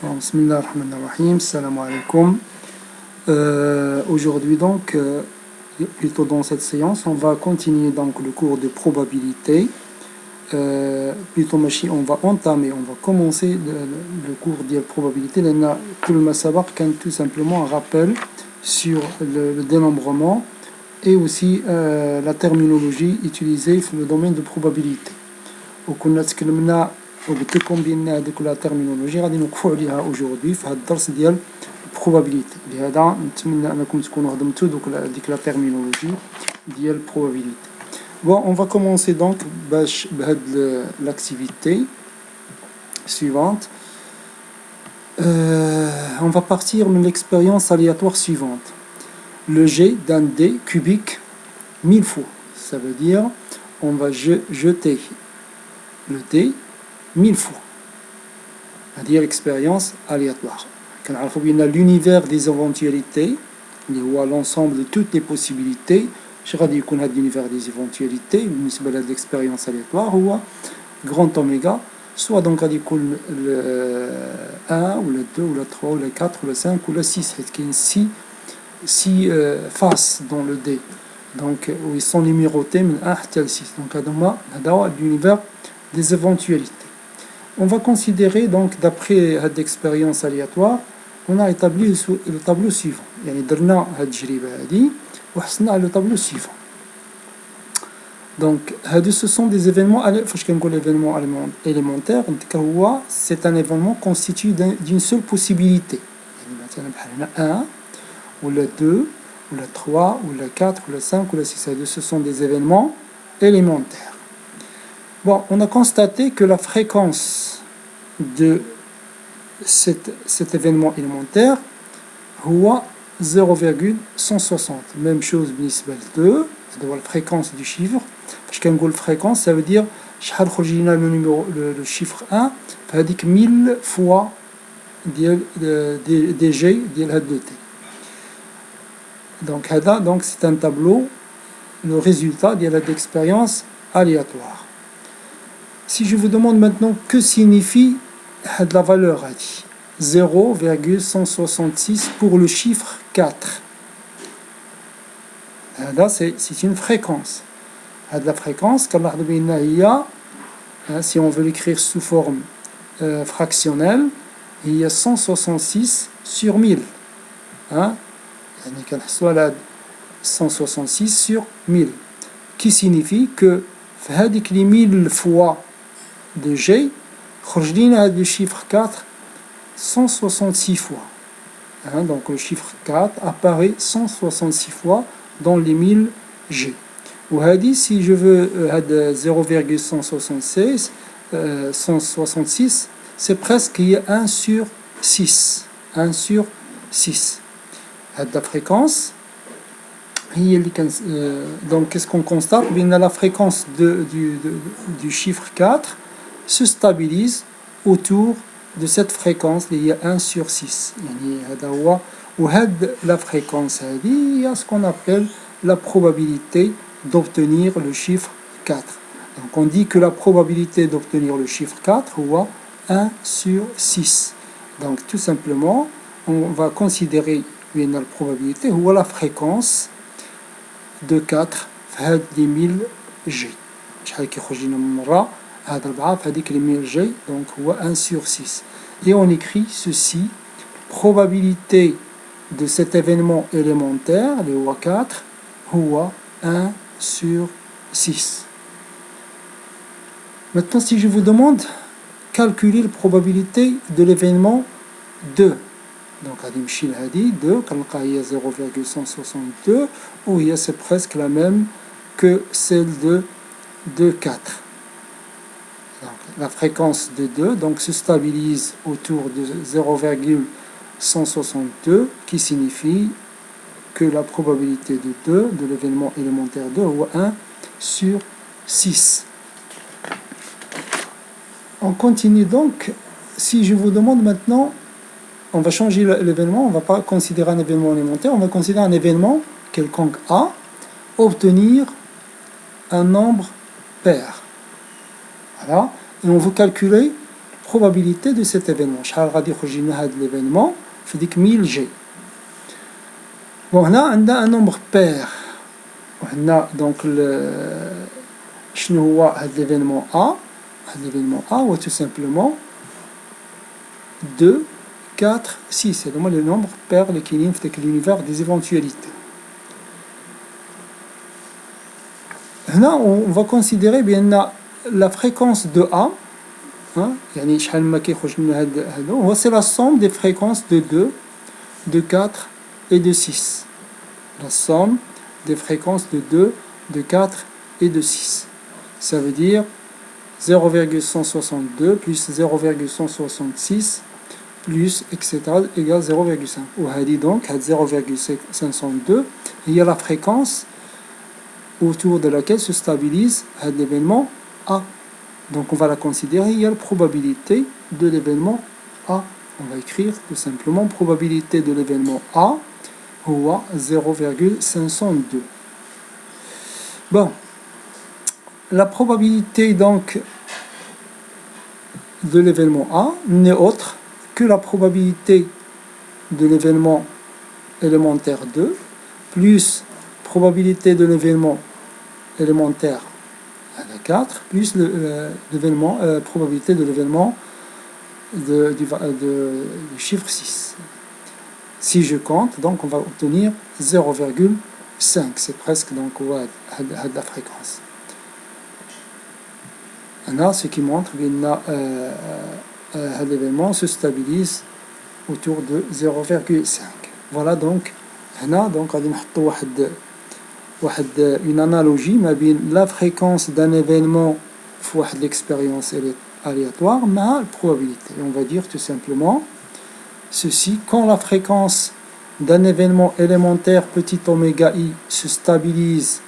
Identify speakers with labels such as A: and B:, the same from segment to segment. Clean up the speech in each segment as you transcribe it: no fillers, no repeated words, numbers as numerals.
A: Bismillah ar-Rahman ar-Rahim, salam alaikum. Aujourd'hui donc, plutôt dans cette séance, on va continuer donc le cours de probabilité. Plutôt on va entamer, on va commencer le cours de probabilité. Tout le savoir tout simplement un rappel sur le dénombrement et aussi la terminologie utilisée dans le domaine de probabilité. وبتكملنا هذيك لا تيرمينولوجي غادي نوقفوا عليها aujourd'hui في هذا الدرس ديال probabilité. لهذا نتمنى انكم تكونوا خدمتوا ديك لا تيرمينولوجي ديال probabilité. Bon, on va commencer donc بهاد l'activité suivante. On va partir de l'expérience aléatoire suivante. Le jet d'un dé cubique 1000 fois. Ça veut dire on va jeter le dé 1000 fois. C'est-à-dire l'expérience aléatoire. Quand on a l'univers des éventualités, l'ensemble de toutes les possibilités, je vais dire qu'on a l'univers des éventualités, l'expérience aléatoire, ou grand oméga, soit donc le 1, ou le 2, ou le 3, ou le 4, ou le 5, ou le 6. Il y a 6 faces dans le dé. Donc, ils sont numérotés de 1 à 6. Donc, on a l'univers des éventualités. On va considérer donc d'après cette expérience aléatoire, on a établi le tableau suivant. يعني درنا هاد التجربة هذه وحصلنا على le tableau suivant. Donc ce sont des événements فاش كنقول événements élémentaires c'est un événement constitué d'une seule possibilité. يعني مثلا بحال هنا 1 ou le 2 ou le 3 ou le 4 ou le 5 ou le 6. Ce sont des événements élémentaires. Bon, on a constaté que la fréquence de cet événement élémentaire est 0,160. Même chose بالنسبة ل 2, c'est-à-dire la fréquence du chiffre. Parce qu'on dit fréquence, ça veut dire le chiffre 1, ça veut dire 1000 fois des G de la 2T. Donc c'est un tableau, le résultat de l'expérience aléatoire. Si je vous demande maintenant que signifie la valeur 0,166 pour le chiffre 4. Là, c'est une fréquence. La fréquence, si on veut l'écrire sous forme fractionnelle, il y a 166 sur 1000. 166 sur 1000. Qui signifie que les 1000 fois de G, le chiffre 4 166 fois. Donc le chiffre 4 apparaît 166 fois dans les 1000 G. Ou si je veux 0,166, 166, c'est presque 1 sur 6. 1 sur 6. La fréquence. Donc qu'est-ce qu'on constate? La fréquence du chiffre 4 se stabilise autour de cette fréquence, il y a 1 sur 6. La fréquence, il y a ce qu'on appelle la probabilité d'obtenir le chiffre 4. Donc on dit que la probabilité d'obtenir le chiffre 4 est 1 sur 6. Donc tout simplement, on va considérer la probabilité ou la fréquence de 4 في هذه 1000 G. شحال كيخرج لنا من مرة هذا 4 في هذيك 1000 G, donc هو 1 sur 6. Et on écrit ceci: probabilité de cet événement élémentaire, le هو 4, هو 1 sur 6. Maintenant, si je vous demande calculer la probabilité de l'événement 2, donc غادي نمشي لهادي 2 كنلقى هي 0,162 وهي c'est presque la même que celle de 4. Donc, la fréquence de 2 donc, se stabilise autour de 0,162 qui signifie que la probabilité de 2 de l'événement élémentaire 2 est 1 sur 6. On continue donc. Si je vous demande maintenant, on va changer l'événement, on ne va pas considérer un événement élémentaire, on va considérer un événement quelconque A, obtenir un nombre pair. Voilà. Et on veut calculer la probabilité de cet événement. شحال غادي يخرج لنا هذا l'événement في ديك 1000 G. Bon, هنا عندنا un nombre pair. وهنا donc شنو هو هذا l'événement A. هذا l'événement A هو tout simplement 2, 4, 6. C'est le nombre pair اللي كاينين في داك l'univers des éventualités. هنا on va considérer bien la fréquence de A. يعني شحال ما كيخرج لنا هذا هو c'est la somme des fréquences de 2, de 4 et de 6. La somme des fréquences de 2, de 4 et de 6. Ça veut dire 0,162 plus 0,166 plus etc. égale 0,5. Ou هذه donc 0,502 il y a la fréquence autour de laquelle se stabilise l'événement A. Donc on va la considérer, il y a la probabilité de l'événement A. On va écrire tout simplement probabilité de l'événement A ou 0,502. Bon, la probabilité donc de l'événement A n'est autre que la probabilité de l'événement élémentaire 2 plus probabilité de l'événement élémentaire 4 plus l'événement probabilité de l'événement du chiffre 6. Si je compte, donc on va obtenir 0,5. C'est presque donc la fréquence. Là, ce qui montre que l'événement se stabilise autour de 0,5. Voilà donc, là, donc on va une analogie mais la fréquence d'un événement fois l'expérience aléatoire mais la probabilité. Et on va dire tout simplement ceci: quand la fréquence d'un événement élémentaire petit oméga i se stabilise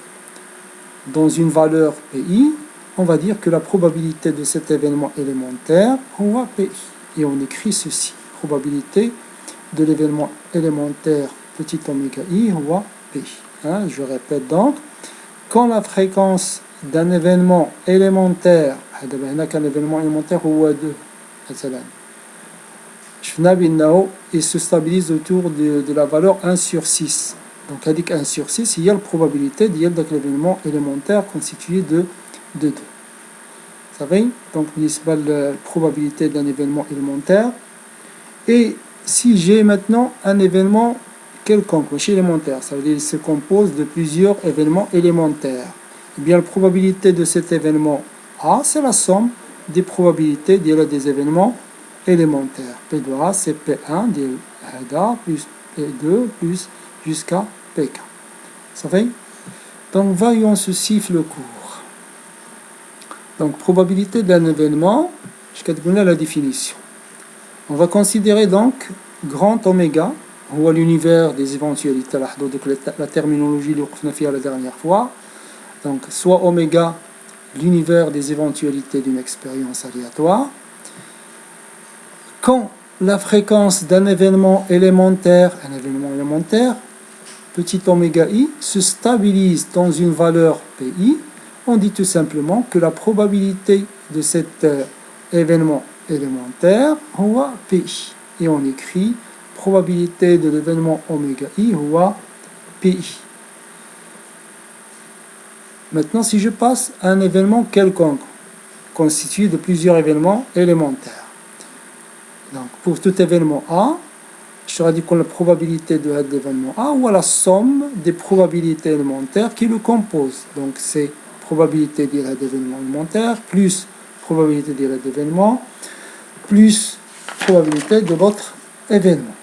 A: dans une valeur pi, on va dire que la probabilité de cet événement élémentaire est pi. Et on écrit ceci: probabilité de l'événement élémentaire petit oméga i est pi. Je répète donc, quand la fréquence d'un événement élémentaire, un événement élémentaire ou 2, il se stabilise autour de la valeur 1 sur 6. Donc, avec 1 sur 6, il y a la probabilité de l'événement élémentaire constitué de 2. Vous savez, donc, la probabilité d'un événement élémentaire. Et si j'ai maintenant un événement quelconque, élémentaire, ça veut dire qu'il se compose de plusieurs événements élémentaires. Eh bien, la probabilité de cet événement A, c'est la somme des probabilités des événements élémentaires. P de A, c'est P1, A plus P2, plus jusqu'à Pk. Ça fait? Donc, voyons ceci le cours. Donc, probabilité d'un événement, je vais donner la définition. On va considérer donc grand oméga, ou l'univers des éventualités, la terminologie qu'on a fait la dernière fois. Donc, soit oméga, l'univers des éventualités d'une expérience aléatoire. Quand la fréquence d'un événement élémentaire, petit oméga i, se stabilise dans une valeur pi, on dit tout simplement que la probabilité de cet événement élémentaire est pi. Et on écrit probabilité de l'événement oméga i ou pi. Maintenant, si je passe à un événement quelconque, constitué de plusieurs événements élémentaires. Donc, pour tout événement A, je te dis que la probabilité de l'événement A ou la somme des probabilités élémentaires qui le composent. Donc, c'est probabilité de l'événement élémentaire plus probabilité de l'événement plus probabilité de l'autre événement.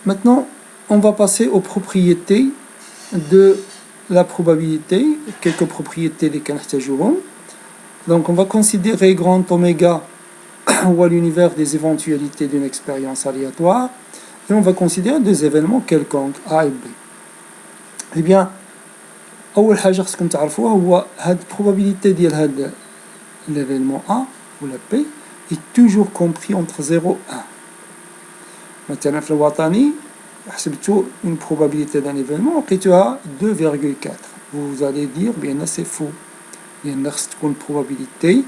A: Maintenant, on va passer aux propriétés de la probabilité, quelques propriétés des caractéristiques. Donc, on va considérer grand oméga ou l'univers des éventualités d'une expérience aléatoire, et on va considérer des événements quelconques, A et B. Eh bien, أول حاجة خصكم تعرفوها هو هاد probabilité ديال هاد l'événement A ou la B est toujours compris entre 0 et 1. مثلا في الوطني حسبتوا une probabilité d'un événement لقيتوها 2,4. Vous allez dire bien c'est faux. لأن خص تكون probabilité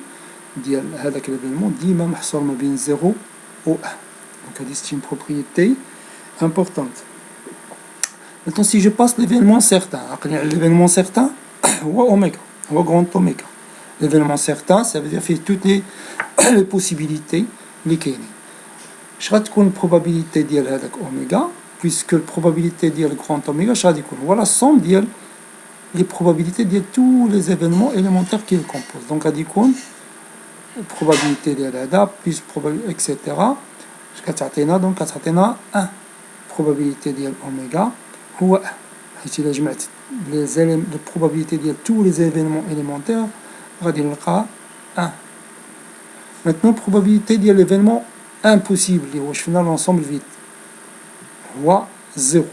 A: ديال هذاك l'événement ديما محصور ما بين 0 و 1. Donc c'est une propriété importante. Maintenant si je passe l'événement certain, l'événement certain هو oméga, هو grand oméga. L'événement certain ça veut dire fait toutes les possibilités اللي كاينين. اش غتكون البروبابيليتي ديال هذاك اوميغا puisque البروبابيليتي ديال grand oméga اش غادي يكون هو لا somme ديال les probabilités ديال tous les événements élémentaires qui le composent. Donc غادي يكون probabilité ديال هذا plus probabilité etc. اش كتعطينا دونك كتعطينا 1 probabilité ديال اوميغا هو 1 حيت الا جمعت les probabilités ديال tous les événements élémentaires غادي نلقى 1. Maintenant probabilité ديال l'événement impossible اللي هو شفنا l'ensemble vide هو 0.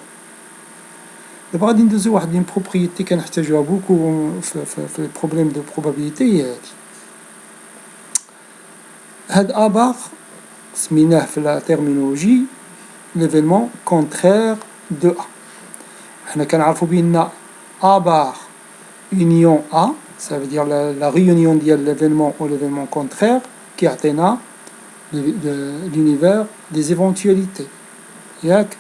A: دابا غادي ندوزو واحد لين بروبريتي كنحتاجوها بوكو في البروبليم دو بروبابيليتي هي هادي. هاد ابار سميناه في لا تيرمينولوجي ليفينمون كونترير دو ا. حنا كنعرفو بان ا بار يونيون ا ça veut dire la réunion ديال l'événement ou l'événement contraire كيعطينا l'univers des éventualités. ياك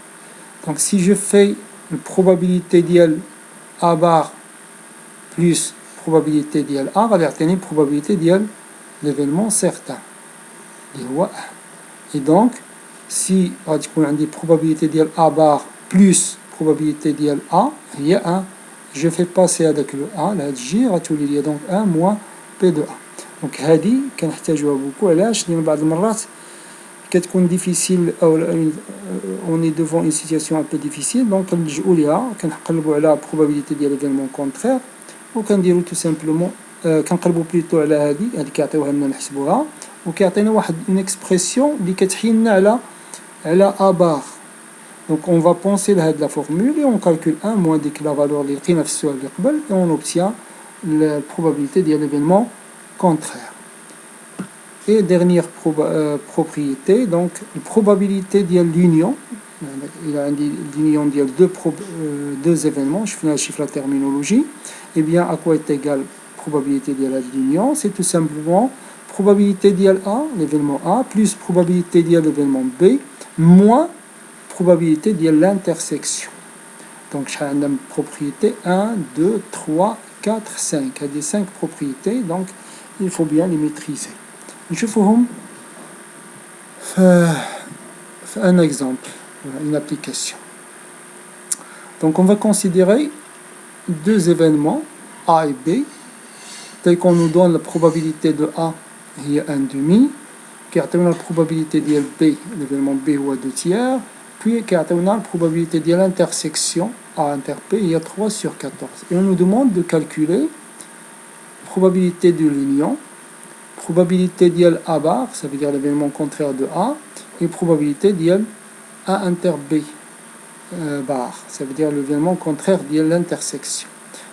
A: donc si je fais une probabilité ديال a bar plus probabilité ديال a غادي يعطيني probabilité ديال l'événement certain اللي هو 1. et donc si غادي تكون عندي probabilité ديال a bar plus probabilité ديال a هي 1 je fais passer هذاك لو a لهاد الجي غتولي لي donc 1 moins p de a. donc هادي كنحتاجوها بوكو علاش لان بعض المرات كتكون ديفيسيل او اون اي devant une situation un peu difficile donc كنلجؤوا ليها كنقلبوا على probabilité ديال l'événement contraire وكنديروا tout simplement كنقلبوا بليتو على هذه كيعطيوها لنا نحسبوها وكيعطينا واحد اون اكسبرسيون اللي كتحيلنا على a bar. donc on va penser لهاد la formule et on calcule 1 moins ديك la valeur اللي لقينا في السؤال اللي قبل et on obtient la probabilité ديال l'événement contraire. Et dernière propriété, donc la probabilité de l'union, il a l'union de deux événements, je finis le chiffre la terminologie, et bien à quoi est égale probabilité de l'union? C'est tout simplement probabilité de A, l'événement A, plus probabilité de l'événement B, moins probabilité de l'intersection. Donc j'ai une propriété 1, 2, 3, 4, 5. Il y a des 5 propriétés, donc il faut bien les maîtriser. نشوفوهم في un exemple, une application. Donc on va considérer deux événements A et B, tel qu'on nous donne la probabilité de A il y a 1/2, qui a la probabilité de B, l'événement B ou 2/3, puis qui a la probabilité de l'intersection A inter P il y a 3/14. Et on nous demande de calculer probabilité de l'union, probabilité ديال A bar, ça veut dire l'événement contraire de A, et probabilité ديال A inter B bar, ça veut dire l'événement contraire ديال l'intersection.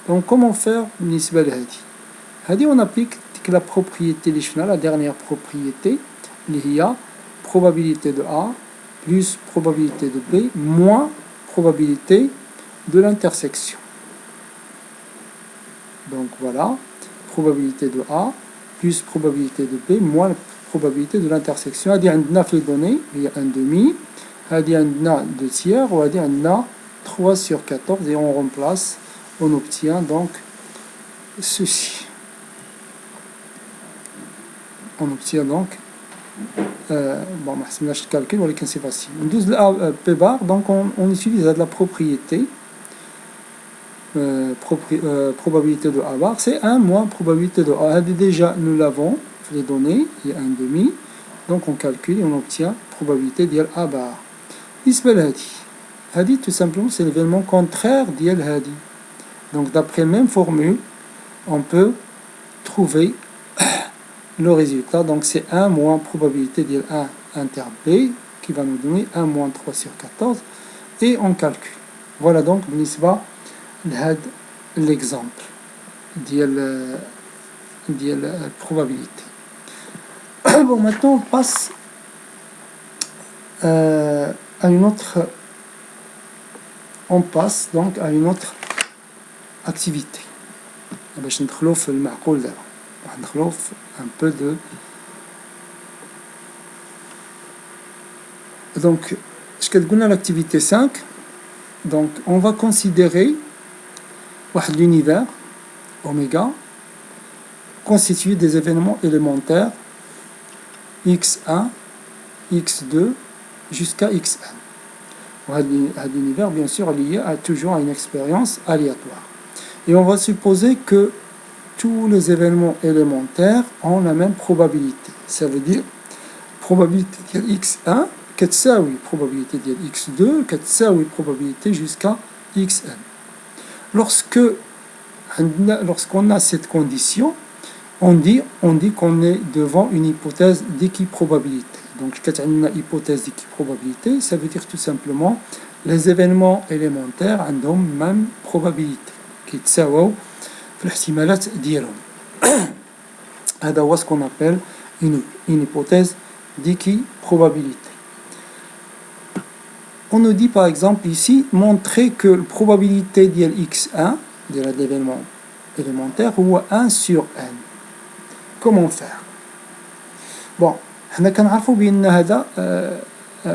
A: Donc comment faire بالنسبة لهذه؟ هذه on applique la propriété اللي شفنا, la dernière propriété اللي هي probabilité de A plus probabilité de B moins probabilité de l'intersection. Donc voilà, probabilité de A plus probabilité de B moins probabilité de l'intersection. هذه عندنا في الدوني هي 1/2, هذه عندنا 2/3 وهذه عندنا 3/14 et on remplace, on obtient donc ceci. On obtient donc bon ما حسبناش الكالكول ولكن c'est facile. ندوز ل P bar, donc on utilise la propriété probabilité de A bar, c'est 1 moins probabilité de A. Déjà, nous l'avons, les données, il y a 1/2. Donc, on calcule et on obtient probabilité de A bar. Isbel Hadi. Hadi, tout simplement, c'est l'événement contraire d'Yel Hadi. Donc, d'après la même formule, on peut trouver le résultat. Donc, c'est 1 moins probabilité de 1 inter B qui va nous donner 1 moins 3/14. Et on calcule. Voilà donc, Nisba. L'exemple de la probabilité. Bon, maintenant on passe à une autre donc à une autre activité باش ندخلو في المعقول دابا. un peu de... Donc, je calcule l'activité 5. Donc, on va considérer l'univers, oméga, constitué des événements élémentaires x1, x2, jusqu'à xn. L'univers, bien sûr, lié toujours à une expérience aléatoire. Et on va supposer que tous les événements élémentaires ont la même probabilité. Ça veut dire probabilité de x1 كتساوي probabilité de x2 كتساوي probabilité jusqu'à xn. Lorsqu'on a cette condition, on dit qu'on est devant une hypothèse d'équiprobabilité. Donc, quand on a une hypothèse d'équiprobabilité, ça veut dire tout simplement les événements élémentaires ont la même probabilité qui تساووا في الاحتمالات ديالهم. هذا هو ce qu'on appelle une hypothèse d'équiprobabilité. On nous dit par exemple ici, montrer que la probabilité de x1, de l'événement élémentaire, est 1 sur n. Comment faire? Bon, nous savons que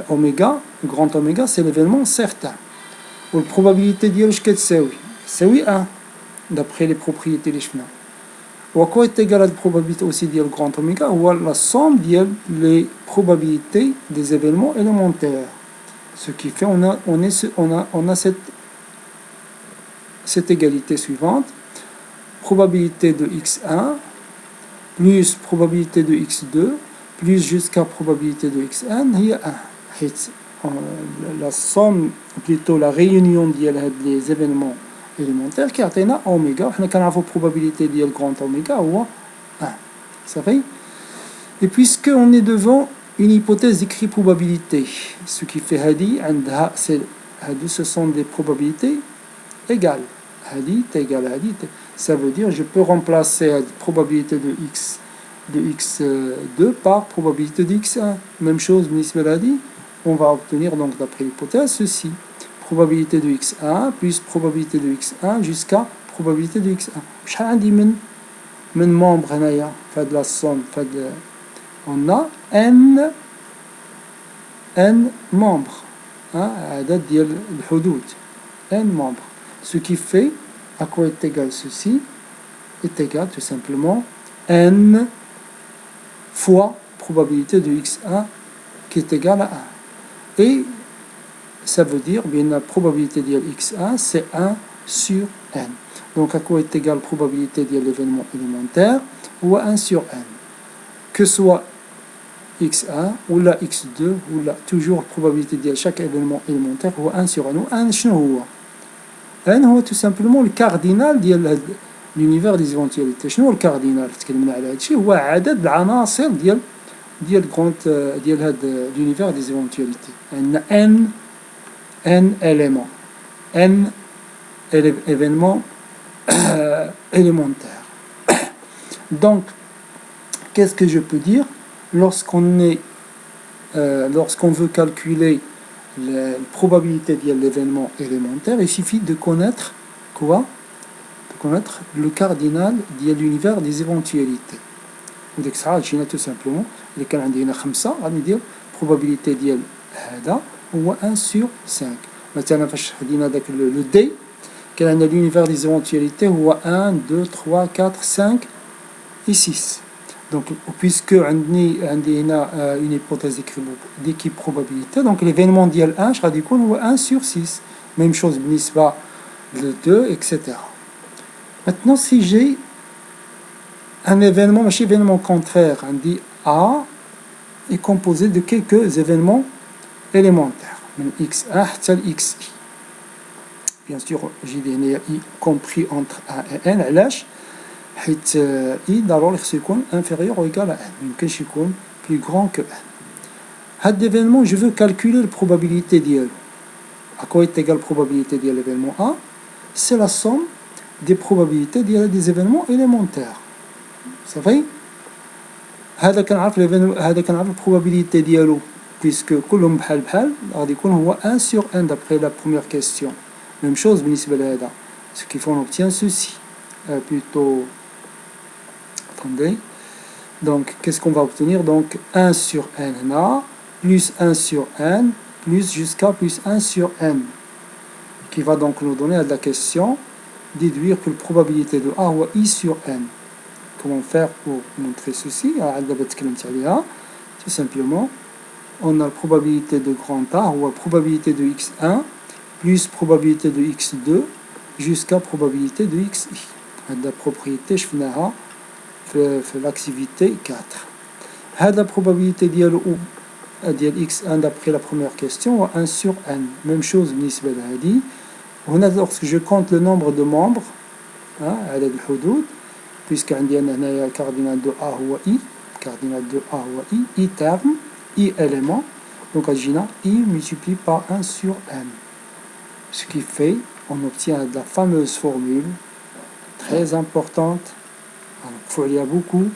A: oméga, grand oméga, c'est l'événement certain. La probabilité de c'est 1, d'après les propriétés des chemins. À quoi est égale la probabilité aussi de grand oméga? La somme des probabilités des événements élémentaires. Ce qui fait on a cette égalité suivante. Probabilité de x1 plus probabilité de x2 plus jusqu'à probabilité de xn il y a 1. La somme, plutôt la réunion des événements élémentaires qui atteint oméga. On a la probabilité de grand oméga ou 1. Ça fait? Et puisque on est devant une hypothèse d'équiprobabilité, ce qui fait ce sont des probabilités égales. Ça veut dire je peux remplacer la probabilité de x2 par probabilité de x1. Même chose, on va obtenir donc d'après l'hypothèse ceci. Probabilité de x1 plus probabilité de x1 jusqu'à probabilité de x1. شحال عندي من membre هنايا فهاد la somme on a n membres, عدد ديال الحدود n membres, ce qui fait à quoi est égal ceci est égal tout simplement n fois probabilité de x1 qui est égal à 1. Et ça veut dire bien la probabilité de x1 c'est 1 sur n. Donc à quoi est égal la probabilité de l'événement élémentaire ou 1 sur n, que soit x1 ou la x2 ou la toujours probabilité de chaque événement élémentaire ou 1 sur n. Ou 1 شنو هو n هو tout simplement le cardinal ديال l'univers des éventualités. شنو هو الكاردينال تكلمنا على هذا الشيء؟ هو عدد العناصر ديال هذا l'univers des éventualités. عندنا n éléments, n événements élémentaires. Donc qu'est-ce que je peux dire? Lorsqu'on veut calculer la probabilité de l'événement élémentaire, il suffit de connaître quoi? De connaître le cardinal de l'univers des éventualités. وديك الساعة جينا tout simplement اللي كان عندنا 5 غادي ندير probabilité ديال هذا هو 1 sur 5. مثلا فاش خدينا داك لو دي كان عندنا l'univers des éventualités هو 1 2 3 4 5 et 6. Donc, puisque on a une hypothèse d'équiprobabilité, donc l'événement ديال 1 غادي يكون هو 1 sur 6. Même chose بالنسبة le 2, etc. Maintenant, si j'ai un événement, ماشي événement contraire, on dit A est composé de quelques événements élémentaires, من x1 حتى xi. Bien sûr, j'ai des i compris entre A et n, علاش؟ حيث i ضروري خصو يكون inférieur ou égal à n, ميمكنش يكون plus grand que n. هاد l'événement, je veux calculer la probabilité ديالو. À quoi est égale la probabilité de l'événement A? C'est la somme des probabilités des événements élémentaires. Ça fait? هذا كنعرف la probabilité ديالو puisque كلهم بحال غادي يكون هو 1 sur n d'après la première question. Même chose بالنسبة لهذا. Ce qui fait on obtient ceci. Plutôt Attendez. Donc, qu'est-ce qu'on va obtenir? Donc, 1 sur n là, plus 1 sur n, plus jusqu'à plus 1 sur n, qui va donc nous donner à la question déduire que la probabilité de A ou I sur n. Comment faire pour montrer ceci? Tout simplement, on a la probabilité de grand A ou la probabilité de x1 plus probabilité de x2 jusqu'à probabilité de xi. La propriété, je fais l'activité 4. La probabilité ديال x1 d'après la première question 1 sur n. Même chose بالنسبة لهذه. هنا lorsque je compte le nombre de membres عدد الحدود, puisque عندي أنا هنايا cardinal de A هو I, cardinal de A هو I terme, I élément, donc أجينا I multiplié par 1 sur n. Ce qui fait, on obtient la fameuse formule très importante, il y a beaucoup,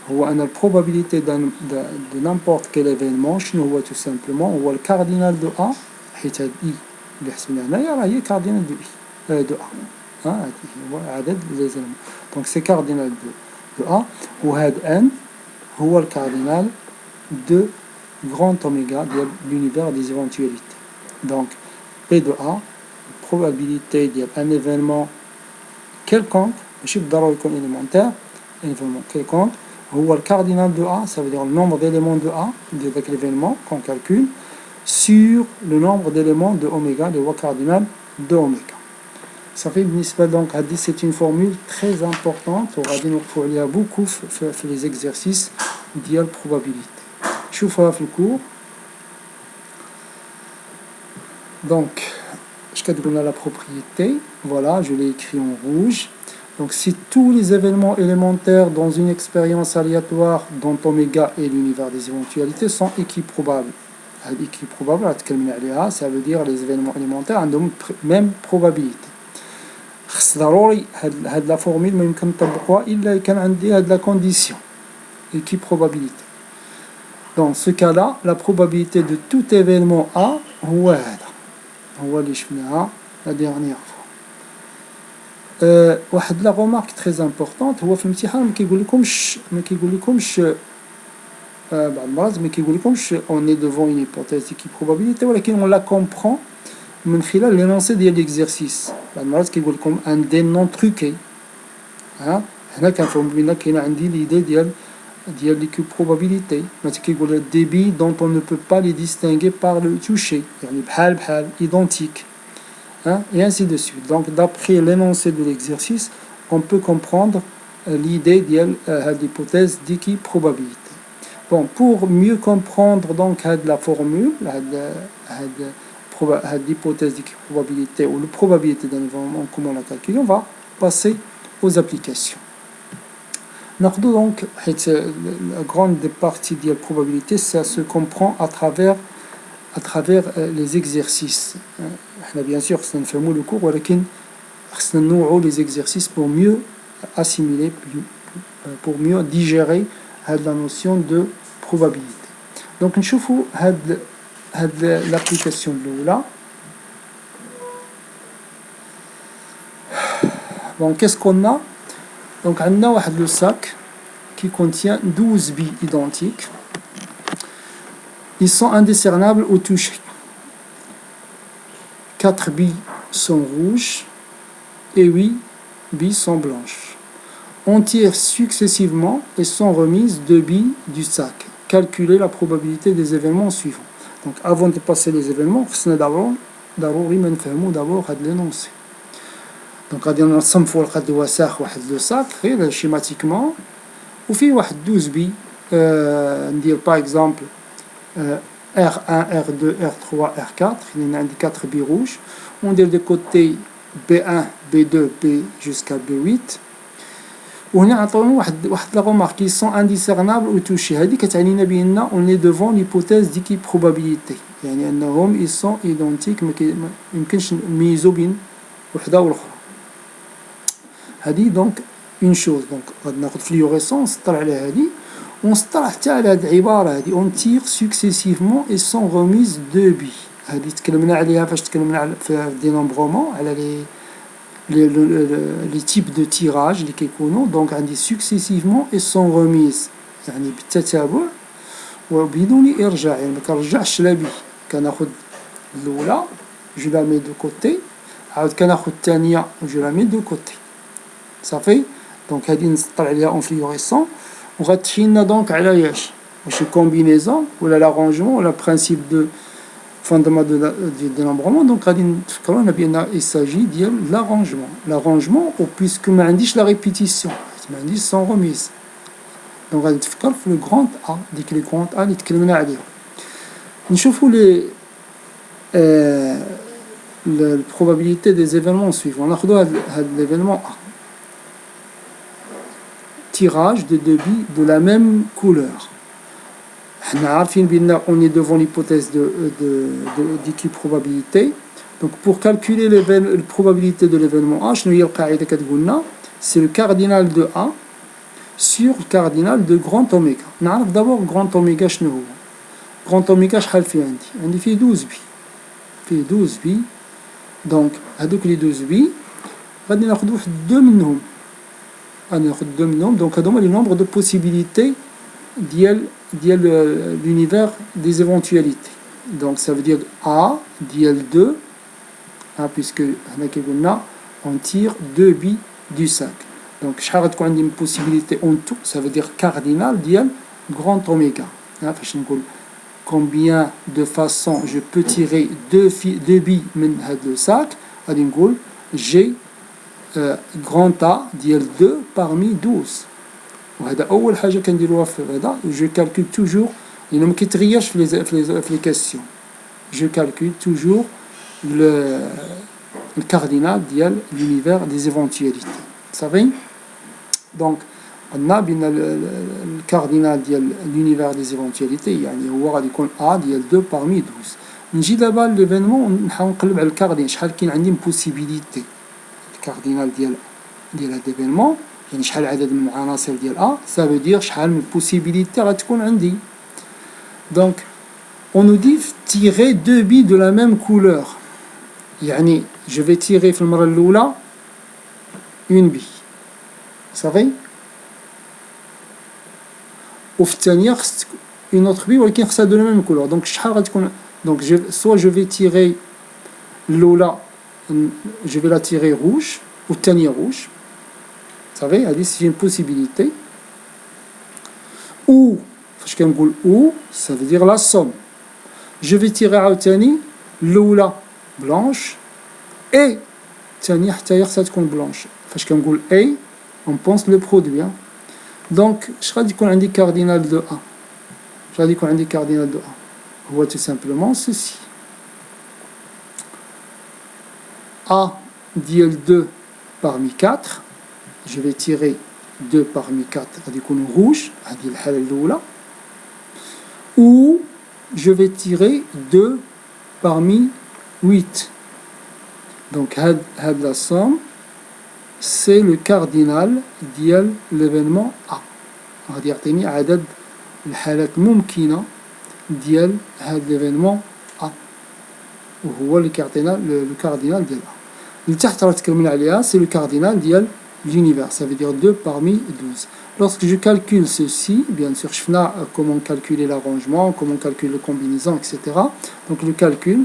A: où on a la probabilité de n'importe quel événement, هو tout simplement, هو le cardinal de A, حيت هاد I اللي حسبنا هنايا راه هي cardinal de A, هو عدد les éléments. Donc c'est cardinal de A, وهاد n هو le cardinal de grand oméga de l'univers des éventualités. Donc P de A, probabilité d'un événement quelconque, ماشي بالضروري يكون élémentaire, un événement quelconque, هو le cardinal de A, ça veut dire le nombre d'éléments de A, de l'événement qu'on calcule, sur le nombre d'éléments de oméga, le cardinal de oméga. Ça fait donc, c'est une formule très importante, il y a beaucoup في les exercices ديال probabilité. شوفوها في الcours. Donc, je vais la propriété, voilà, je l'ai écrit en rouge. Donc, si tous les événements élémentaires dans une expérience aléatoire dont oméga est l'univers des éventualités sont équiprobables. Équiprobable, ça veut dire les événements élémentaires ont la même probabilité. ضروري هاد la formule ما يمكن نطبقوها إلا كان عندي هاد la condition équiprobabilité. Dans ce cas-là, la probabilité de tout événement A هو هذا. هو اللي شفناها la dernière fois. واحد لا remarque très importante هو في الامتحان ما كيقولكمش بعض المرات ما كيقولكمش on est devant une hypothèse équiprobabilité ولكن on la comprend من خلال l'énoncé ديال l'exercice. بعض المرات كيقولكم un D non truqué. هنا كنفهم بلي كاينه عندي l'idée ديال l'équiprobabilité. مثلا كيقول débit dont on ne peut pas les distinguer par le toucher, يعني بحال identique, et ainsi de suite. Donc d'après l'énoncé de l'exercice, on peut comprendre l'idée de l'hypothèse d'équiprobabilité. Bon, pour mieux comprendre donc la formule, l'hypothèse d'équiprobabilité ou la probabilité d'un événement, comment on la calcule, on va passer aux applications. Donc, la grande partie de la probabilité, ça se comprend à travers les exercices. Bien sûr, c'est un fameux le cours, mais nous les exercices pour mieux assimiler, pour mieux digérer la notion de probabilité. Donc, nous voyons l'application de là. Bon, qu'est-ce qu'on a? Donc, on a le sac qui contient 12 billes identiques. Ils sont indiscernables au toucher. 4 billes sont rouges et 8 billes sont blanches. On tire successivement et sont remises 2 billes du sac. Calculer la probabilité des événements suivants. Donc, avant de passer les événements, il faut d'abord l'énoncé. Donc غادي نصنفوا لقد وساخ واحد لو ساك غير شيماتيكمون وفيه واحد 12 بي ندير باغ اكزومبل R1 R2 R3 R4 لان عندي 4 بي روج وندير دي كوتي B1 B2 B jusqu'à B8 وهنا عطاونا واحد لا رومارك كي سون انديسيرنابل او توشي هذه كتعنينا بان اون لي ديفون ليبوتيز ديكي بروبابيليتي يعني انهم اي سون ايدونتيك ما يمكنش نميزوا بين وحده والاخرى هذه دونك اون شوز دونك غادي ناخذ فلوريسونس نسطر على هذه ونسطر حتى على هذه العباره هذه اون تير سكسيسيفمون اي سون ريميز دو بي هذه تكلمنا عليها فاش تكلمنا على في دينومبرومون على لي les types de tirage اللي كيكونوا دونك عندي successivement et sans remise يعني بالتتابع وبدون إرجاع يعني ما كنرجعش لا بيه كناخد الأولى جو لا مي دو كوتي عاود كناخد الثانية جو لا مي دو كوتي صافي دونك هادي نسطر عليها اون فلوريسون وغتمشي لنا دونك على ياش واش كومبينيزون ولا لارونجمون ولا برانسيب دو fondement de l'embrement donc غادي نفكروا هنا بان il s'agit ديال l'arrangement ou puisque ما عنديش la répétition ما عنديش sans remise donc غادي نتفكر في le grand A ديك لي grand A اللي تكلمنا عليهم نشوفوا لي la probabilité des événements suivants ناخذوا هاد l'événement A tirage de deux billes de la même couleur on est devant l'hypothèse d'équiprobabilité. Donc pour calculer la probabilité de l'événement A, c'est le cardinal de A sur le cardinal de grand oméga. D'abord grand oméga, grand oméga, il fait 12 billes. Il fait 12 billes. Donc, avec les 12 billes, on va prendre 2 minimum. Donc, on a le nombre de possibilités l'univers des éventualités. Donc ça veut dire A dial 2 puisque on tire 2 billes du 5. Donc une possibilité en tout, ça veut dire cardinal dial grand oméga. Combien de façons je peux tirer 2 billes de le sac? J'ai grand A dial 2 parmi 12. وهذا أول حاجة كنديروها في هذا جو كالكول توجور لأنه ما كيتغيرش في لي كاستيون جو كالكول توجور الكاردينال ديال l'univers des éventualités صافي دونك قلنا بأن الكاردينال ديال l'univers des éventualités يعني هو غادي يكون A ديال 2 parmi 12 نجي دابا ليفينمون نحاول نقلب على الكاردينال شحال كاين عندي بوسيبيليتي الكاردينال ديال هاد ليفينمون يعني شحال عدد من العناصر ديال A ça veut dire شحال من possibilité غتكون عندي donc on nous dit tirer 2 billes de la même couleur يعني je vais tirer في المرة الأولى une bille صافي وفي الثانية خص une autre bille ولكن خصها de la même couleur donc شحال غتكون donc soit je vais tirer الأولى je vais la tirer rouge والثانية rouge savez, c'est une possibilité. Ou, ou, ça veut dire la somme. Je vais tirer à Tani, l'oula blanche, et Tani, ça te blanche. Parce qu'on dit A, on pense le produit. Hein. Donc, je vais dire qu'on a un cardinal de A. Je vais dire qu'on a un cardinal de A. On voit tout simplement ceci. A dit 2 parmi 4. Je vais tirer 2 parmi 4 غادي يكونوا rouge هذه الحالة الأولى ou je vais tirer 2 parmi 8 donc هاد la somme c'est le cardinal ديال l'événement A غادي يعطيني عدد الحالات الممكنة ديال هاد l'événement A وهو اللي كيعطينا le cardinal ديال A اللي تحت راه تكلمنا عليها c'est le cardinal ديال l'univers, ça veut dire 2 parmi 12. Lorsque je calcule ceci, bien sûr, je fais comment calculer l'arrangement, comment calculer la combinaison, etc. Donc le calcul,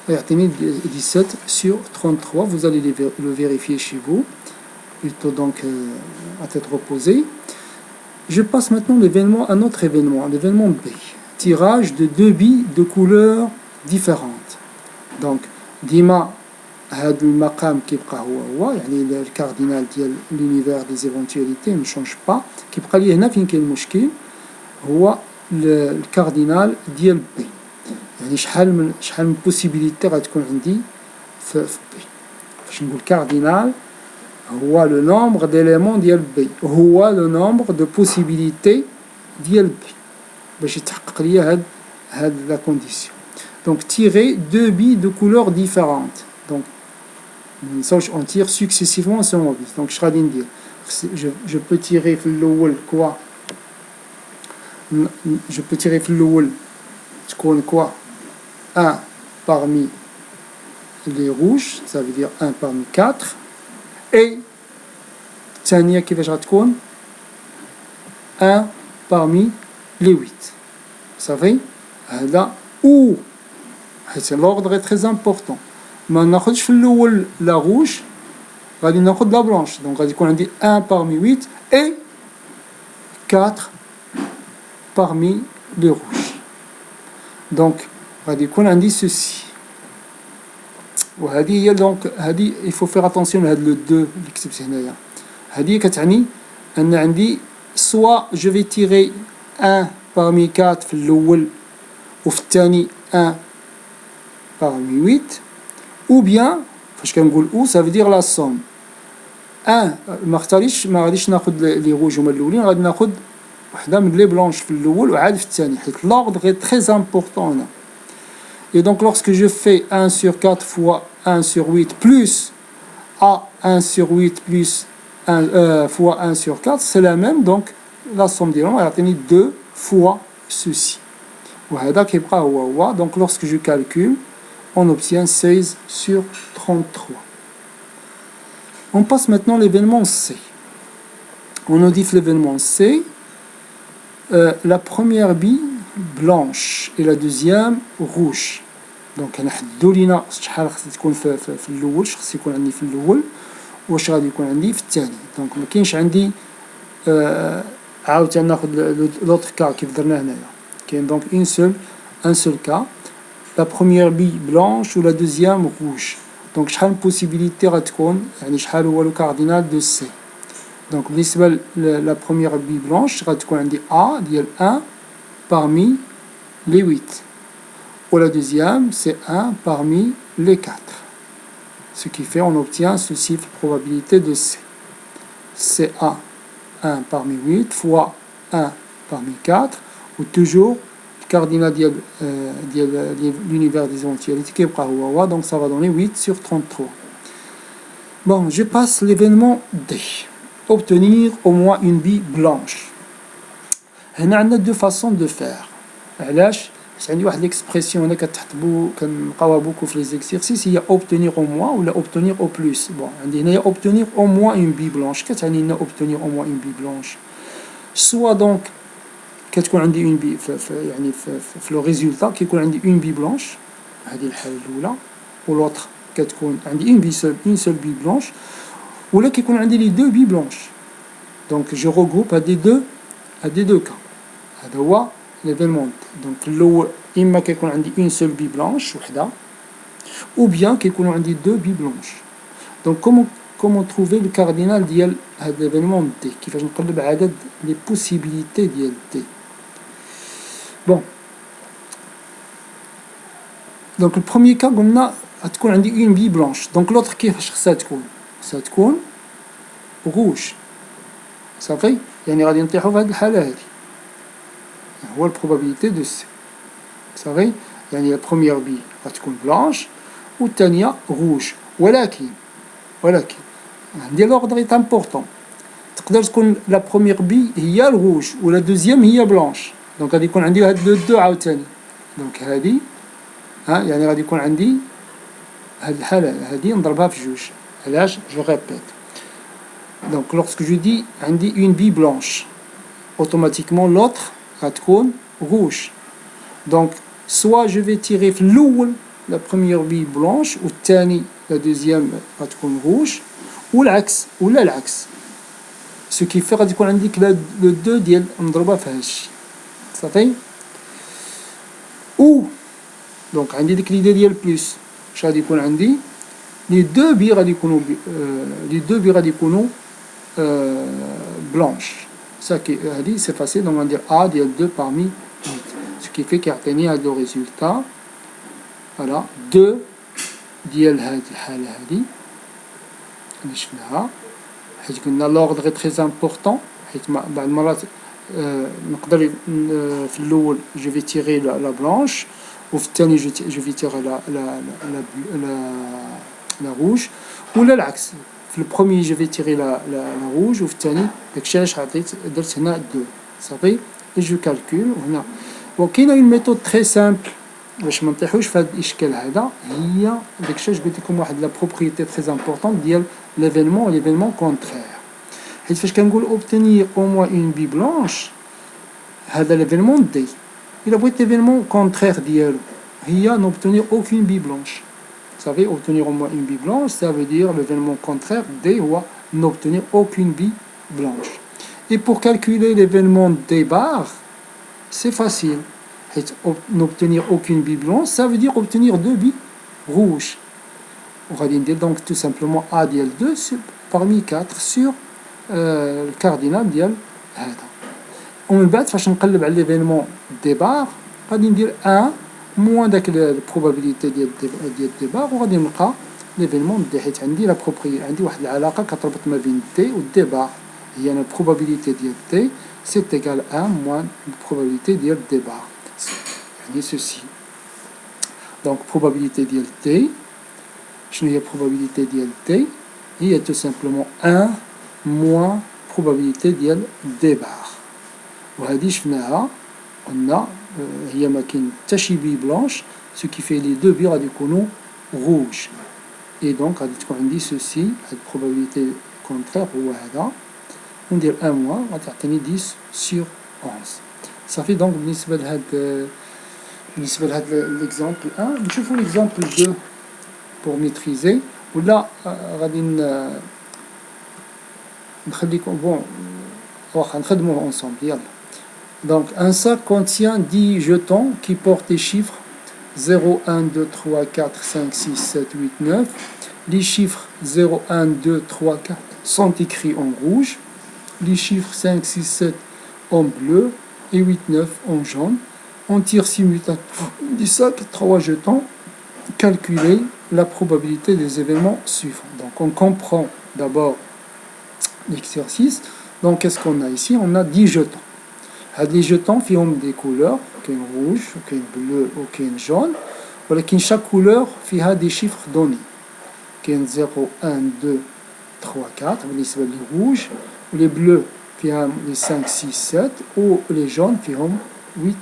A: 17 sur 33, vous allez le vérifier chez vous, plutôt donc à tête reposée. Je passe maintenant à notre événement, l'événement B. Tirage de 2 billes de couleurs différentes. Donc, Dima, هذا المقام كيبقى هو يعني الكاردينال ديال l'univers des éventualités ما change pas كيبقى لي هنا فين كاين المشكل هو الكاردينال ديال بي يعني شحال من بوسيبيليتي غتكون عندي في بي فاش نقول كاردينال هو لو نومبر ديليمون ديال بي هو لو نومبر دو بوسيبيليتي ديال بي باش يتحقق لي هاد لا كونديسيون دونك تيري 2 billes de couleurs différentes donc on tire successivement sur mon vis. Donc je peux tirer quoi je peux tirer quoi 1 parmi les rouges, ça veut dire 1 parmi 4 et الثانية كيفاش غتكون 1 parmi les 8 صافي هذا او حيت l'ordre est très important ما ناخذش في الاول لا روج غادي ناخذ لا بلانش دونك غادي يكون عندي 1 parmi 8 et 4 parmi les rouges دونك غادي يكون عندي ceci وهذه هي دونك هذه il faut faire attention لهاد لو 2 اللي كتبت هنايا هذه كتعني ان عندي soit je vais tirer 1 parmi 4 في الاول وفي الثاني 1 parmi 8 ou bien فاش كنقول او ça veut dire la somme 1 ما غاديش ناخذ لي روج هما الاولين غادي ناخذ وحده من لي بلانش في الاول وعاد في الثاني حيت l'ordre est très important هنا. Et donc lorsque je fais 1 sur 4 fois 1 sur 8 plus A 1 sur 8 plus 1 fois 1 sur 4 c'est la même donc la somme ديالهم غيعطيني 2 fois ceci وهذا كيبقى هو donc lorsque je calcule on obtient 16 sur 33. On passe maintenant à l'événement C. On modifie l'événement C. La première bille blanche et la deuxième rouge. Donc نحددوا لينا شحال خصها تكون في الاول خص يكون عندي في الاول واش غادي يكون عندي في الثاني. دونك ما كاينش عندي عاوتاني ناخذ لوطر كا كيف درنا هنايا. كاين دونك un seul cas. La première bille blanche ou la deuxième rouge. Donc شحال possibilité غتكون يعني شحال هو لو كاردينال دو سي. Donc بالنسبة la première bille blanche غتكون عندي A ديال 1 parmi les 8. Ou la deuxième c'est 1 parmi les 4. Ce qui fait on obtient ce chiffre probabilité de C. C'est A 1 parmi 8 fois 1 parmi 4 ou toujours cardinal de l'univers des entièretés qui est par donc ça va donner 8 sur 33. Bon, je passe l'événement D. Obtenir au moins une bille blanche. On a deux façons de faire. علاش عندي واحد l'expression هنا كتحطبوا كنلقاوها beaucoup في les exercices هي obtenir au moins ولا obtenir au plus. Bon, عندي هنايا obtenir au moins une bille blanche. كتعني لنا obtenir au moins une bille blanche. Soit donc كتكون عندي اون بي يعني في لو ريزولتا كيكون عندي اون بي بلانش هذه الحاله الاولى ولوطر كتكون عندي اون سول بي بلانش ولا كيكون عندي لي دو بي بلانش دونك جو روغروب هاد لي دو كا هذا هو ليفينمون دونك الاول اما كيكون عندي اون سول بي بلانش وحده او بيان كيكونوا عندي دو بي بلانش دونك comment trouver le cardinal ديال هاد ليفينمون دي كيفاش نقلب عدد لي بوسيبيليتي ديال دي. Bon, donc le premier cas قلنا غتكون عندي une bille blanche donc l'autre كيفاش خصها تكون rouge صافي يعني غادي نطيحوا في هذه الحاله هذه هو البروبابيليتي دو سي صافي يعني la première bille غتكون blanche والثانيه rouge ولكن عندي l'ordre est important تقدر تكون la première bille هي الروج ولا دوزيام هي بلانش دونك غادي يكون عندي هاد لو دو عاوتاني دونك هادي يعني غادي يكون عندي هاد الحالة هادي نضربها في جوج علاش جو ريبيت دونك lorsque je dis عندي une bille blanche automatiquement l'autre غتكون rouge donc soit je vais tirer في الأول la première bille blanche والثاني la deuxième غتكون rouge والعكس ولا العكس ce qui fait غادي يكون عندك لو دو ديال نضربها في هادشي صافي او دونك عندي ديك ليدي ديال بلس اش غادي يكون عندي لي دو بي غادي يكونوا بلانش صافي هادي سي فاسيل دونك غندير ا ديال 2 parmi 8 ce qui fait كيعطيني هاد لو ريزولتا فوالا 2 ديال هاد الحاله هادي اللي شفناها حيت قلنا لوردر تري امبورطون حيت بعض المرات نقدر في الاول جو في تيري لا بلانش وفي الثاني جو في تيري لا روج ولا العكس في البروميي جو في تيري لا روج وفي الثاني داكشي علاش درت هنا 2 صافي اي جو كالكول وهنا وكاينه اون ميثود تري سامبل باش ما نطيحوش في هذا الاشكال هذا هي داك الشيء قلت لكم واحد لا بروبريتي تري امبورطون ديال ليفينمون كونترير حيت فاش كنقول اوبتينير او موان اون بي بلانش هذا ليفينمون دي الا بغيت ليفينمون كونترير ديالو هي نوبتونير اوكين بي بلانش savez obtenir au moins une bille blanche ça veut dire l'événement contraire D ou n'obtenir aucune bille blanche et pour calculer l'événement D bar c'est facile n'obtenir aucune bille blanche ça veut dire obtenir deux billes rouges on va dire donc tout simplement A dial 2 parmi 4 sur le cardinal dial هذا ومن بعد فاش نقلب على l'événement D bar غادي ندير 1 moins داك البروبابيليتي ديال دي بار وغادي نلقى ليفينمون دي حيت عندي لا بروبري عندي واحد العلاقه كتربط ما بين دي و دي بار هي البروبابيليتي ديال دي سي ايكال 1 moins البروبابيليتي ديال دي بار يعني سوسي دونك probabilité ديال دي شنو هي probabilité ديال دي هي tout simplement 1 moins probabilité ديال دي بار وهذه شفناها قلنا هي ما كاين حتى شي بي بلانش سو كي في لي دو بي غادي يكونوا روج اي دونك غادي تكون عندي سوسي هاد البروبابيليتي كونترير هو هذا وندير 1 موان غتعطيني 10 سور 11 صافي دونك بالنسبه لهاد ليكزامبل 1 نشوفوا ليكزامبل 2 بور ميتريزي ولا غادي نخليكم بون واخا نخدموه انصومبل يلا. Donc, un sac contient 10 jetons qui portent les chiffres 0, 1, 2, 3, 4, 5, 6, 7, 8, 9. Les chiffres 0, 1, 2, 3, 4 sont écrits en rouge. Les chiffres 5, 6, 7 en bleu et 8, 9 en jaune. On tire simultanément du sac 3 jetons. Calculer la probabilité des événements suivants. Donc, on comprend d'abord l'exercice. Donc, qu'est-ce qu'on a ici? On a 10 jetons. Les jetons فيهم des couleurs كاين rouge وكاين bleu وكاين jaune ولكن chaque couleur فيها des chiffres donnés كاين 0 1 2 3 4 بالنسبة للrouge ولي bleus فيها les 5 6 7 و les jaunes فيهم 8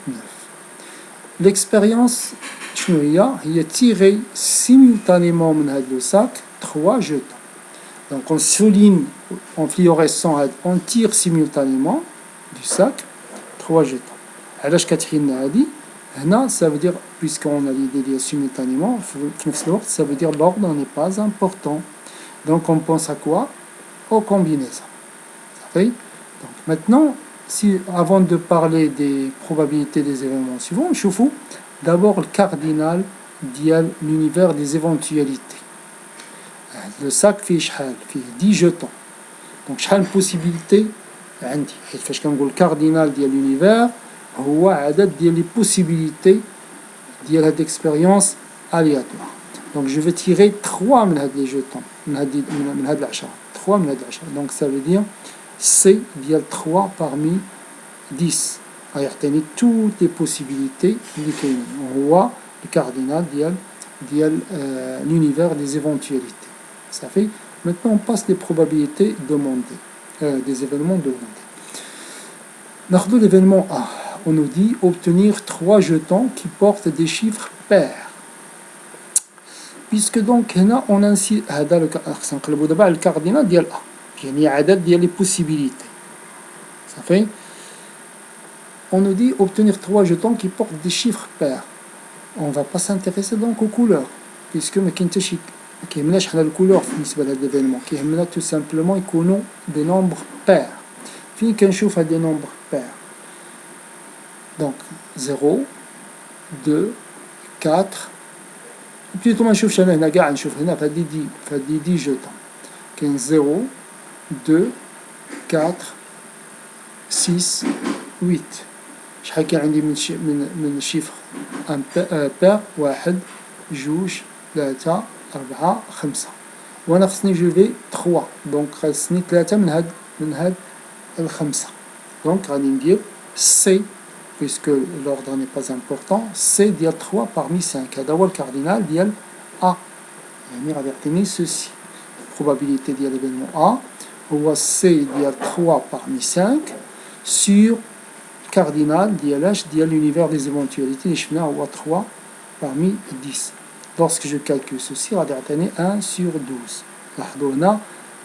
A: 9 l'expérience شنو هي tirer simultanément من هذا le sac 3 jetons donc on souligne en fluorescent on tire simultanément du sac 3 jetons. علاش كتحيلنا هادي هنا ça veut dire puisqu'on a l'idée de simultanément في نفس الوقت ça veut dire l'ordre n'est pas important donc on pense à quoi aux combinaisons ça fait donc maintenant si avant de parler des probabilités des événements suivants نشوفوا d'abord le cardinal ديال l'univers des éventualités le sac فيه شحال فيه 10 jetons donc شحال possibilité عندي حيت فاش كنقول كاردينال ديال لونيفير هو عدد ديال لي بوسيبيليتي ديال هاد اكسبيريونس الياتوار دونك جو في تيري 3 من هاد لي جوتون من هاد العشرة 3 من هاد العشرة دونك سا فو دير سي ديال 3 بارمي 10 غيعطيني توت لي بوسيبيليتي اللي كاينين وهو الكاردينال ديال l'univers des éventualités ça fait maintenant on passe les probabilités demandées des événements demandés. Dans l'événement A, on nous dit obtenir 3 jetons qui portent des chiffres pairs. Puisque donc là, on a ainsi le cardinal ديال A, يعني عدد ديال les possibilités. Ça fait on nous dit obtenir 3 jetons qui portent des chiffres pairs. On ne va pas s'intéresser donc aux couleurs, puisque ما كاين حتى شي كيهمناش حنا الكولور بالنسبه لهذا ليفينمون كيهمنا تو سامبلومون يكونوا دي نومبر بير فين كنشوف هاد دي نومبر بير دونك 0 2 4 بليتو ما نشوفش انا هنا كاع نشوف هنا في هادي دي جوتون كاين 0 2 4 6 8 شحال كاين عندي من شيفر ان بير 1 2 3 4 5 وانا خصني جوفي 3 دونك خصني 3 من هاد الخمسة دونك غادي ندير سي puisque l'ordre n'est pas important سي ديال 3 parmi 5 هذا هو الكاردينال ديال A يعني غادي يعطيني سوسي probabilité ديال l'événement A هو سي ديال 3 parmi 5 sur cardinal ديال اش ديال l'univers des éventualités اللي شفناه هو 3 parmi 10. Lorsque je calcule ceci غادي يعطيني 1 sur 12. لاحظوا هنا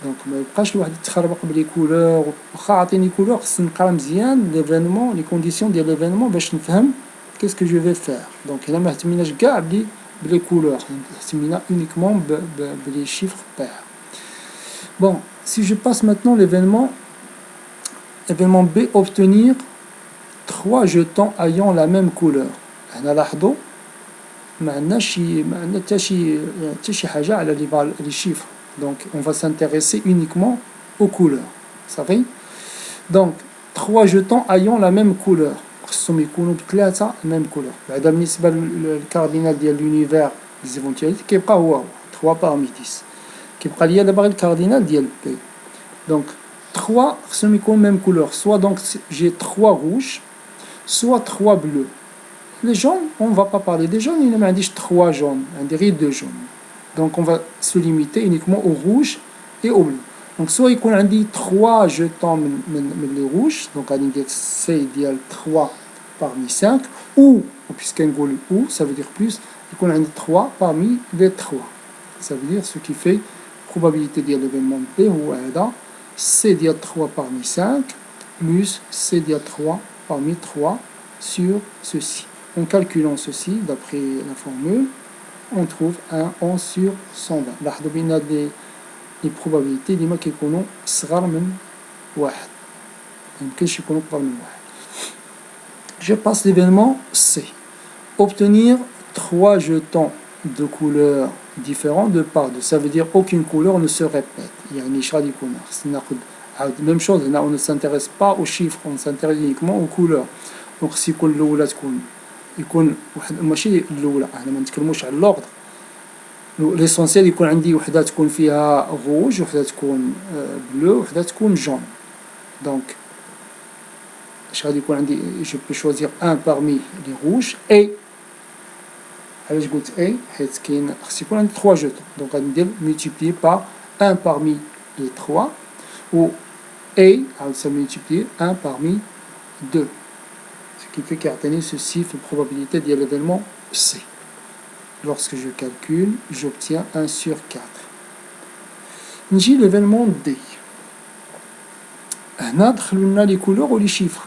A: دونك ما يبقاش الواحد يتخربق بلي كولور واخا عطيني كولور خص نقرا مزيان ليفينمون لي كونديسيون ديال ليفينمون باش نفهم qu'est-ce que je vais faire. دونك هنا ما اهتميناش كاع بلي كولور اهتمينا uniquement بلي chiffres pairs. Bon, si je passe maintenant l'événement B, obtenir 3 jetons ayant la même couleur. هنا لاحظوا ما عندناش حتى شي حاجه على لي chiffres. Donc on va s'intéresser uniquement aux couleurs. Ça va? Donc 3 jetons ayant la même couleur. خصهم يكونوا بثلاثه même couleur. بعدا بالنسبه للكاردينال ديال l'univers des éventualités كيبقى هو 3 parmi 10. كيبقى ليا دابا غير الكاردينال ديال P. Donc 3 خصهم يكونوا même couleur. Soit donc j'ai 3 rouges, soit 3 bleus. Les jaunes, on ne va pas parler des jaunes, il y a 3 jaunes, des rides de jaunes. Donc on va se limiter uniquement au rouge et au bleu. Donc soit il y a 3 jetons les rouges, donc c'est 3 parmi 5, ou, puisqu'on dit ou, ça veut dire plus, il y a 3 parmi les 3. Ça veut dire ce qui fait probabilité de l'événement B, c'est 3 parmi 5, plus c'est 3 parmi 3 sur ceci. En calculant ceci, d'après la formule, on trouve un 11 sur 120. لاحظوا بأن les probabilités ديما كيكونوا صغار من واحد. ميمكنش يكونوا أكبر من واحد. Je passe l'événement C. Obtenir 3 jetons de couleurs différentes de part 2. Ça veut dire aucune couleur ne se répète. يعني اش غادي يكون؟ خصنا ناخذ même chose. Là on ne s'intéresse pas aux chiffres, on s'intéresse uniquement aux couleurs. Donc خص يكون الأولى يكون واحد ماشي الاولى احنا ما نتكلموش على لوردر ليسونسيال يكون عندي وحده تكون فيها روج وحده تكون بلو وحده تكون جون دونك اش غادي يكون عندي جو بو شوازير ان بارمي لي روج اي علاش قلت اي حيت كاين خص يكون عندي 3 جوتون دونك غادي ندير ملتيبلي بار ان بارمي لي 3 و اي عاود سا ملتيبلي ان بارمي 2 qui fait qu'atteindre ceci fait probabilité de l'événement C. Lorsque je calcule, j'obtiens 1 sur 4. J'ai l'événement D. On a les couleurs ou les chiffres.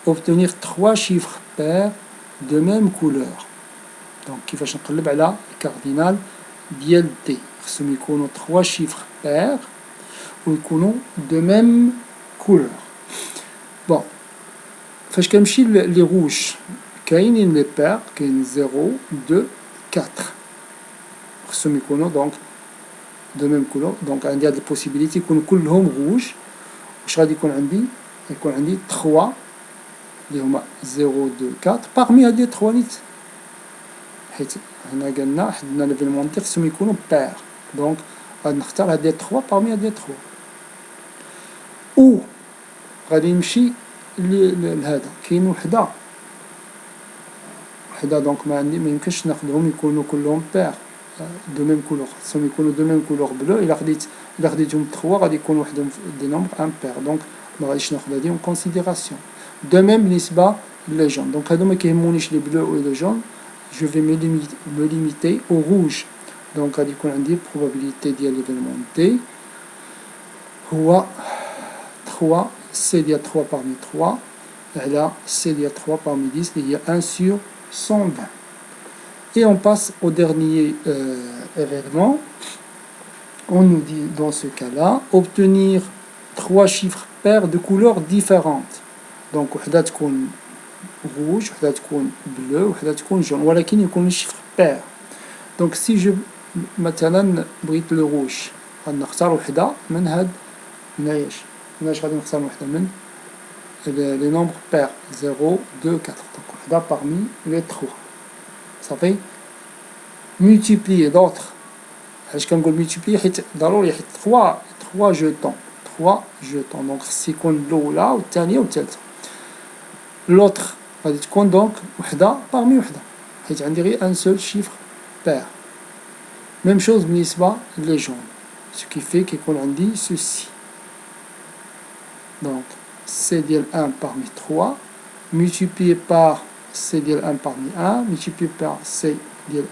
A: Obtenir 3 chiffres pairs de même couleur. Donc, il va changer le cardinal ديال D. خصهم يكونوا 3 chiffres pairs ou يكونوا de même couleur. Bon. فاش كنمشي لي روج كاينين لي بير كاين 0 2 4 خصهم يكونوا دونك دو ميم كولور دونك عندي هاد البوسيبيليتي يكونوا كلهم روج واش غادي يكون عندي 3 اللي هما 0 2 4 باغمي هاد لي 3 نيت حيت هنا قالنا حدنا ليفينمونتير خصهم يكونوا بير دونك غادي نختار هاد لي 3 باغمي هاد لي 3 او غادي نمشي لهذا كاين وحده دونك ما يمكنش ناخذهم يكونوا كلهم بير دو ميم كولور خصهم يكونوا دو ميم كولور بلو الا خديتهم 3 غادي يكون وحدهم دي نومبر ان بير دونك ما غاديش ناخذ هذه اون كونسيديراسيون دو ميم بالنسبه لي جون دونك هادو ما كيهمونيش لي بلو و لي جون جو في me limiter au rouge دونك غادي يكون عندي probabilité ديال ليفينمون دي هو 3 C ديال 3 parmi 3 على C ديال 3 parmi 10 اللي هي 1 sur 120. Et on passe au dernier événement. On nous dit dans ce cas-là obtenir 3 chiffres pairs de couleurs différentes. Donc وحدة تكون rouge, وحدة تكون bleu, وحدة تكون jaune. ولكن يكون chiffres pairs. Donc si je مثلا بغيت le rouge غادي نختار وحدة من هاد نايش غادي نختار وحدة من les nombres pairs 0 2 4 donc وحدة parmi les 3 صافي multiplier d'autres علاش كنقول multiplier حيت ضروري حيت 3 jetons donc خص يكون الاولى والثانيه والثالثه l'autre غادي تكون دونك وحده parmi وحده حيت عندي غير un seul chiffre pair même chose بالنسبه لي جون ce qui fait كيكون عندي ceci donc C dial 1 parmi 3 multiplié par C dial 1 parmi 1 multiplié par C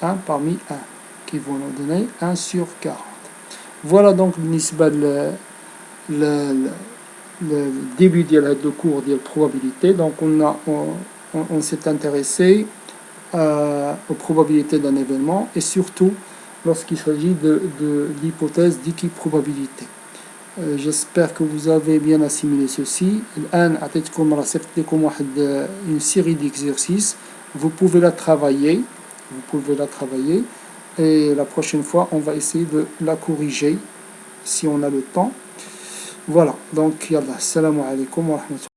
A: 1 parmi 1 qui vont nous donner 1 sur 40. Voilà donc le début de cours de probabilité. Donc on s'est intéressé aux probabilités d'un événement et surtout lorsqu'il s'agit de l'hypothèse d'équiprobabilité. J'espère que vous avez bien assimilé ceci. الآن أعطيتكم رصدت لكم une série d'exercices. Vous pouvez la travailler. Et la prochaine fois, on va essayer de la corriger si on a le temps. Voilà. Donc, yallah. Assalamu alaikum wa rahmatullahi.